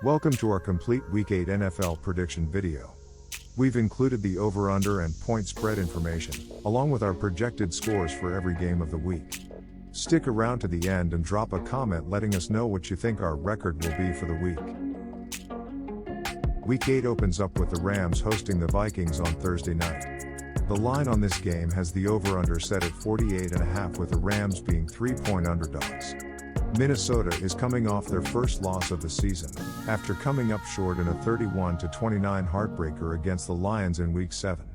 Welcome to our complete Week 8 NFL prediction video. We've included the over-under and point spread information, along with our projected scores for every game of the week. Stick around to the end and drop a comment letting us know what you think our record will be for the week. Week 8 opens up with the Rams hosting the Vikings on Thursday night. The line on this game has the over-under set at 48.5, with the Rams being 3-point underdogs. Minnesota is coming off their first loss of the season, after coming up short in a 31-29 heartbreaker against the Lions in Week 7.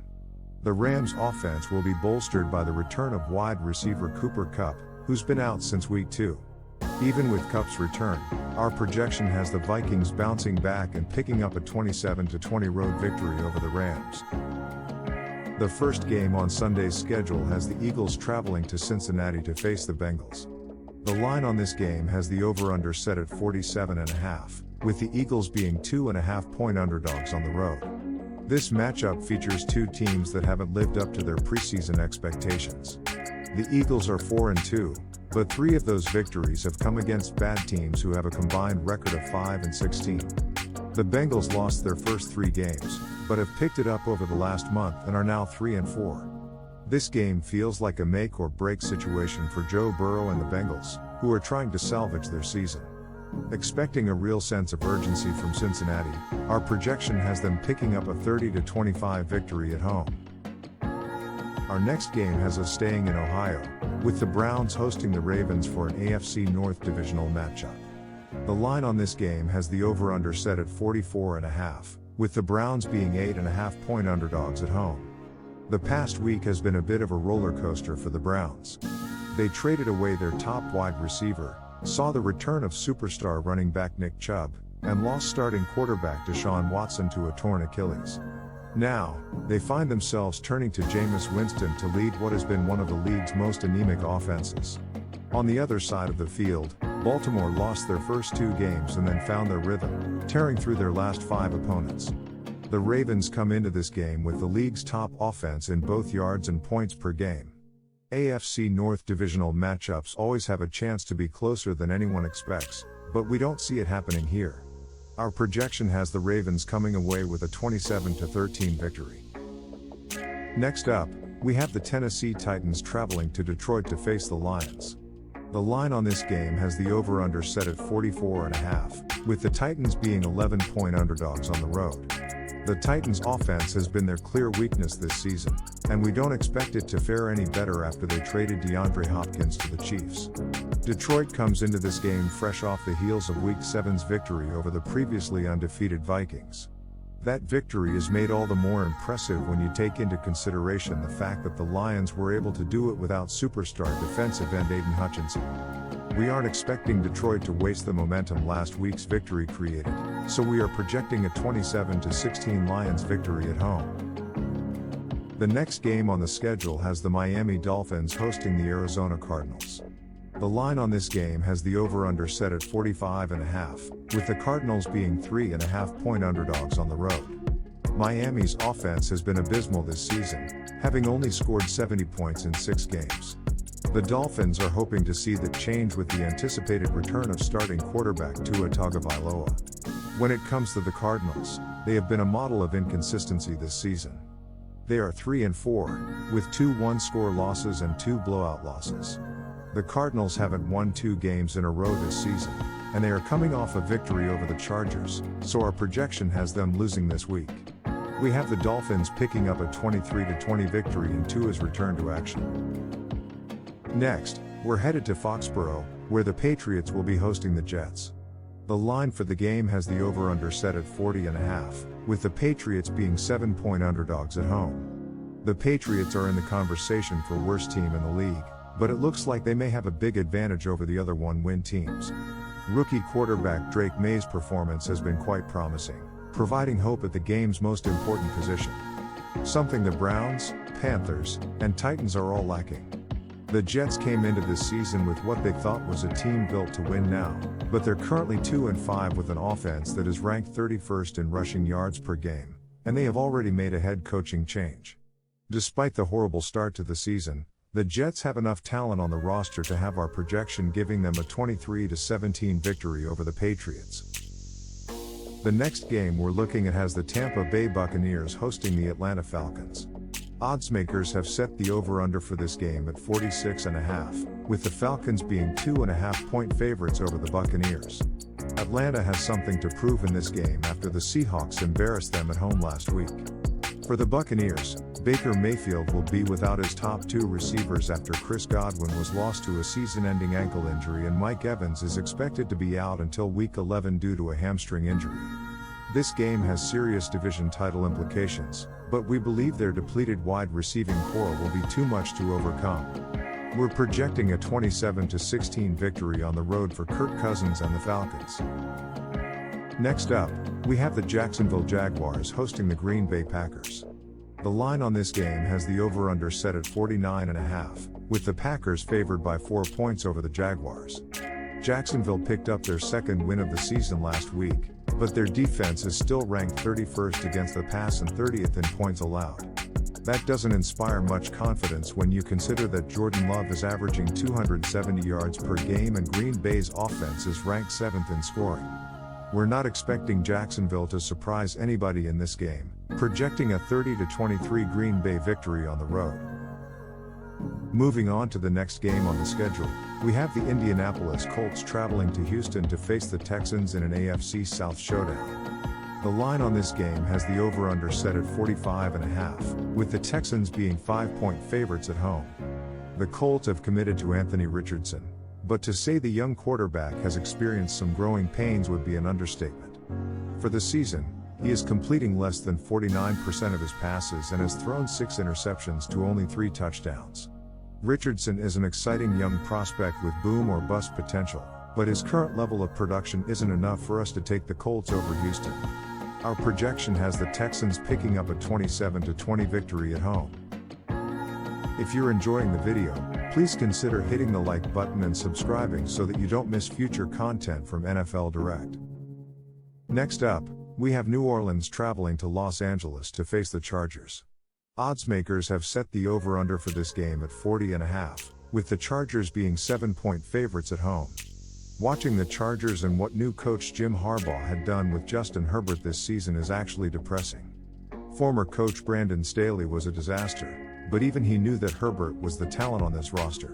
The Rams' offense will be bolstered by the return of wide receiver Cooper Kupp, who's been out since Week 2. Even with Kupp's return, our projection has the Vikings bouncing back and picking up a 27-20 road victory over the Rams. The first game on Sunday's schedule has the Eagles traveling to Cincinnati to face the Bengals. The line on this game has the over-under set at 47.5, with the Eagles being 2.5-point underdogs on the road. This matchup features two teams that haven't lived up to their preseason expectations. The Eagles are 4-2, but 3 of those victories have come against bad teams who have a combined record of 5-16. The Bengals lost their first 3 games, but have picked it up over the last month and are now 3-4. This game feels like a make-or-break situation for Joe Burrow and the Bengals, who are trying to salvage their season. Expecting a real sense of urgency from Cincinnati, our projection has them picking up a 30-25 victory at home. Our next game has us staying in Ohio, with the Browns hosting the Ravens for an AFC North divisional matchup. The line on this game has the over-under set at 44.5, with the Browns being 8.5-point underdogs at home. The past week has been a bit of a roller coaster for the Browns. They traded away their top wide receiver, saw the return of superstar running back Nick Chubb, and lost starting quarterback Deshaun Watson to a torn Achilles. Now, they find themselves turning to Jameis Winston to lead what has been one of the league's most anemic offenses. On the other side of the field, Baltimore lost their first 2 games and then found their rhythm, tearing through their last 5 opponents. The Ravens come into this game with the league's top offense in both yards and points per game. AFC North divisional matchups always have a chance to be closer than anyone expects, but we don't see it happening here. Our projection has the Ravens coming away with a 27-13 victory. Next up, we have the Tennessee Titans traveling to Detroit to face the Lions. The line on this game has the over-under set at 44.5, with the Titans being 11-point underdogs on the road. The Titans' offense has been their clear weakness this season, and we don't expect it to fare any better after they traded DeAndre Hopkins to the Chiefs. Detroit comes into this game fresh off the heels of Week 7's victory over the previously undefeated Vikings. That victory is made all the more impressive when you take into consideration the fact that the Lions were able to do it without superstar defensive end Aiden Hutchinson. We aren't expecting Detroit to waste the momentum last week's victory created, so we are projecting a 27-16 Lions victory at home. The next game on the schedule has the Miami Dolphins hosting the Arizona Cardinals. The line on this game has the over-under set at 45.5, with the Cardinals being 3.5-point underdogs on the road. Miami's offense has been abysmal this season, having only scored 70 points in 6 games. The Dolphins are hoping to see that change with the anticipated return of starting quarterback Tua Tagovailoa. When it comes to the Cardinals, they have been a model of inconsistency this season. They are 3-4, with 2 one-score losses and 2 blowout losses. The Cardinals haven't won 2 games in a row this season, and they are coming off a victory over the Chargers, so our projection has them losing this week. We have the Dolphins picking up a 23-20 victory in Tua's return to action. Next, we're headed to Foxborough, where the Patriots will be hosting the Jets. The line for the game has the over-under set at 40.5, with the Patriots being 7-point underdogs at home. The Patriots are in the conversation for worst team in the league, but it looks like they may have a big advantage over the other 1-win teams. Rookie quarterback Drake May's performance has been quite promising, providing hope at the game's most important position. Something the Browns, Panthers, and Titans are all lacking. The Jets came into this season with what they thought was a team built to win now, but they're currently 2-5 with an offense that is ranked 31st in rushing yards per game, and they have already made a head coaching change. Despite the horrible start to the season, the Jets have enough talent on the roster to have our projection giving them a 23-17 victory over the Patriots. The next game we're looking at has the Tampa Bay Buccaneers hosting the Atlanta Falcons. Oddsmakers have set the over-under for this game at 46.5, with the Falcons being 2.5-point favorites over the Buccaneers. Atlanta has something to prove in this game after the Seahawks embarrassed them at home last week. For the Buccaneers, Baker Mayfield will be without his top two receivers after Chris Godwin was lost to a season-ending ankle injury, and Mike Evans is expected to be out until Week 11 due to a hamstring injury. This game has serious division title implications, but we believe their depleted wide receiving core will be too much to overcome. We're projecting a 27-16 victory on the road for Kirk Cousins and the Falcons. Next up, we have the Jacksonville Jaguars hosting the Green Bay Packers. The line on this game has the over-under set at 49.5, with the Packers favored by 4 points over the Jaguars. Jacksonville picked up their second win of the season last week, but their defense is still ranked 31st against the pass and 30th in points allowed. That doesn't inspire much confidence when you consider that Jordan Love is averaging 270 yards per game and Green Bay's offense is ranked 7th in scoring. We're not expecting Jacksonville to surprise anybody in this game, projecting a 30-23 Green Bay victory on the road. Moving on to the next game on the schedule, we have the Indianapolis Colts traveling to Houston to face the Texans in an AFC South showdown. The line on this game has the over-under set at 45.5, with the Texans being 5-point favorites at home. The Colts have committed to Anthony Richardson, but to say the young quarterback has experienced some growing pains would be an understatement. For the season, he is completing less than 49% of his passes and has thrown 6 interceptions to only 3 touchdowns. Richardson is an exciting young prospect with boom or bust potential, but his current level of production isn't enough for us to take the Colts over Houston. Our projection has the Texans picking up a 27-20 victory at home. If you're enjoying the video, please consider hitting the like button and subscribing so that you don't miss future content from NFL Direct. Next up, we have New Orleans traveling to Los Angeles to face the Chargers. Oddsmakers have set the over-under for this game at 40.5, with the Chargers being 7-point favorites at home. Watching the Chargers and what new coach Jim Harbaugh had done with Justin Herbert this season is actually depressing. Former coach Brandon Staley was a disaster, but even he knew that Herbert was the talent on this roster.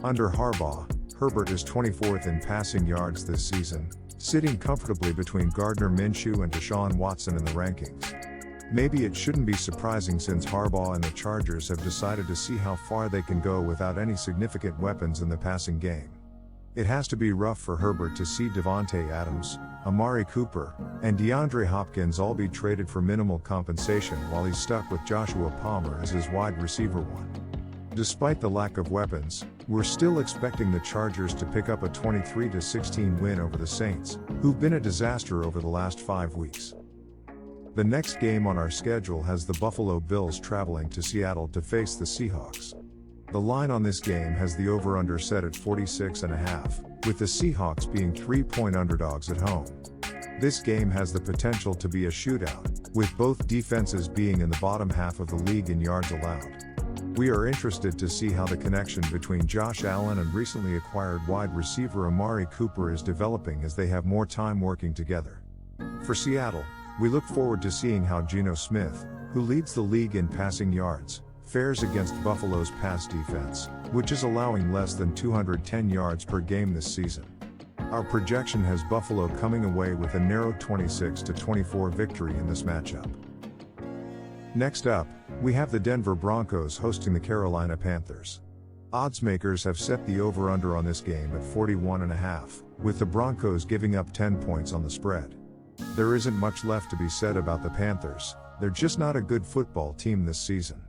Under Harbaugh, Herbert is 24th in passing yards this season, sitting comfortably between Gardner Minshew and Deshaun Watson in the rankings. Maybe it shouldn't be surprising since Harbaugh and the Chargers have decided to see how far they can go without any significant weapons in the passing game. It has to be rough for Herbert to see Devontae Adams, Amari Cooper, and DeAndre Hopkins all be traded for minimal compensation while he's stuck with Joshua Palmer as his wide receiver one. Despite the lack of weapons, we're still expecting the Chargers to pick up a 23-16 win over the Saints, who've been a disaster over the last 5 weeks. The next game on our schedule has the Buffalo Bills traveling to Seattle to face the Seahawks. The line on this game has the over-under set at 46.5, with the Seahawks being 3-point underdogs at home. This game has the potential to be a shootout, with both defenses being in the bottom half of the league in yards allowed. We are interested to see how the connection between Josh Allen and recently acquired wide receiver Amari Cooper is developing as they have more time working together. For Seattle, we look forward to seeing how Geno Smith, who leads the league in passing yards, fares against Buffalo's pass defense, which is allowing less than 210 yards per game this season. Our projection has Buffalo coming away with a narrow 26-24 victory in this matchup. Next up, we have the Denver Broncos hosting the Carolina Panthers. Oddsmakers have set the over-under on this game at 41.5, with the Broncos giving up 10 points on the spread. There isn't much left to be said about the Panthers, they're just not a good football team this season.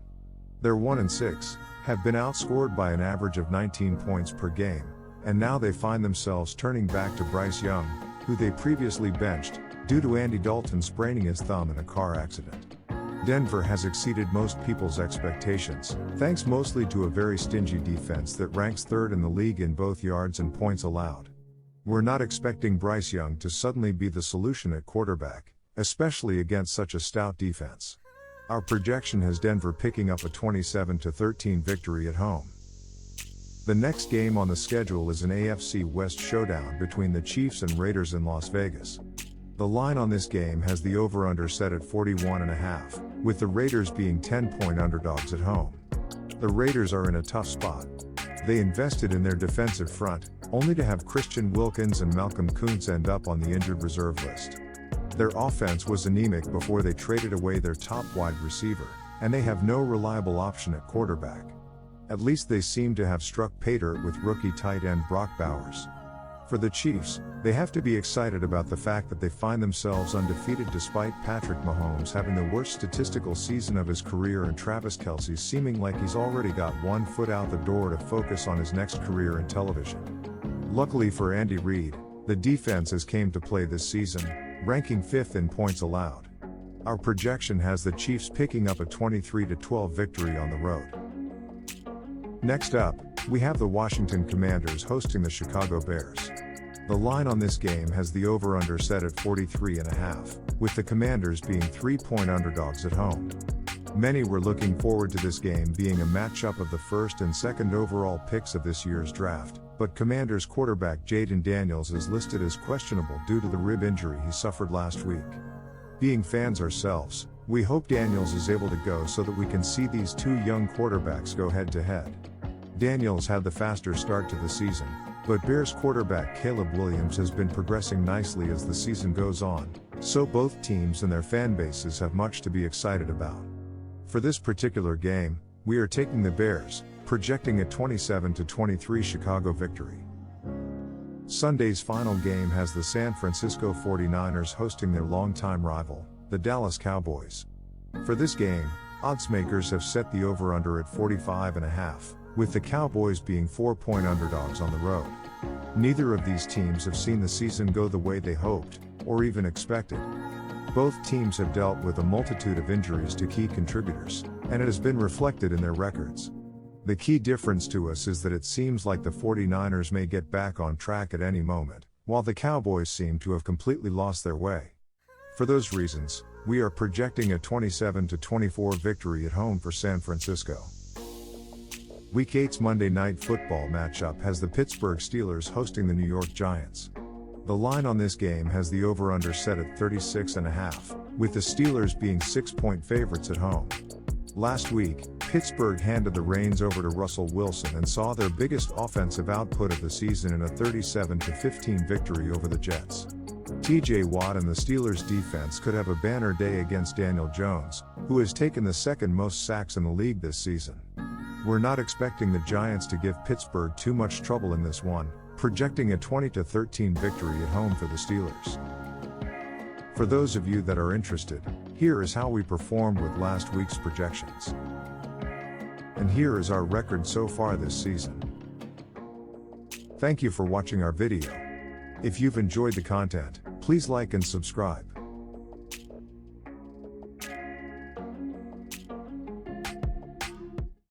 They're 1-6, have been outscored by an average of 19 points per game, and now they find themselves turning back to Bryce Young, who they previously benched, due to Andy Dalton spraining his thumb in a car accident. Denver has exceeded most people's expectations, thanks mostly to a very stingy defense that ranks 3rd in the league in both yards and points allowed. We're not expecting Bryce Young to suddenly be the solution at quarterback, especially against such a stout defense. Our projection has Denver picking up a 27-13 victory at home. The next game on the schedule is an AFC West showdown between the Chiefs and Raiders in Las Vegas. The line on this game has the over-under set at 41.5, with the Raiders being 10-point underdogs at home. The Raiders are in a tough spot. They invested in their defensive front, only to have Christian Wilkins and Malcolm Kuntz end up on the injured reserve list. Their offense was anemic before they traded away their top wide receiver, and they have no reliable option at quarterback. At least they seem to have struck pay dirt with rookie tight end Brock Bowers. For the Chiefs, they have to be excited about the fact that they find themselves undefeated despite Patrick Mahomes having the worst statistical season of his career and Travis Kelce seeming like he's already got one foot out the door to focus on his next career in television. Luckily for Andy Reid, the defense has came to play this season, ranking 5th in points allowed. Our projection has the Chiefs picking up a 23-12 victory on the road. Next up, we have the Washington Commanders hosting the Chicago Bears. The line on this game has the over-under set at 43.5, with the Commanders being 3-point underdogs at home. Many were looking forward to this game being a matchup of the first and second overall picks of this year's draft, but Commanders quarterback Jaden Daniels is listed as questionable due to the rib injury he suffered last week. Being fans ourselves, we hope Daniels is able to go so that we can see these two young quarterbacks go head-to-head. Daniels had the faster start to the season, but Bears quarterback Caleb Williams has been progressing nicely as the season goes on, so both teams and their fan bases have much to be excited about. For this particular game, we are taking the Bears, projecting a 27-23 Chicago victory. Sunday's final game has the San Francisco 49ers hosting their longtime rival, the Dallas Cowboys. For this game, oddsmakers have set the over-under at 45.5. with the Cowboys being 4-point underdogs on the road. Neither of these teams have seen the season go the way they hoped, or even expected. Both teams have dealt with a multitude of injuries to key contributors, and it has been reflected in their records. The key difference to us is that it seems like the 49ers may get back on track at any moment, while the Cowboys seem to have completely lost their way. For those reasons, we are projecting a 27-24 victory at home for San Francisco. Week 8's Monday Night Football matchup has the Pittsburgh Steelers hosting the New York Giants. The line on this game has the over-under set at 36.5, with the Steelers being 6-point favorites at home. Last week, Pittsburgh handed the reins over to Russell Wilson and saw their biggest offensive output of the season in a 37-15 victory over the Jets. TJ Watt and the Steelers' defense could have a banner day against Daniel Jones, who has taken the second most sacks in the league this season. We're not expecting the Giants to give Pittsburgh too much trouble in this one, projecting a 20-13 victory at home for the Steelers. For those of you that are interested, here is how we performed with last week's projections. And here is our record so far this season. Thank you for watching our video. If you've enjoyed the content, please like and subscribe.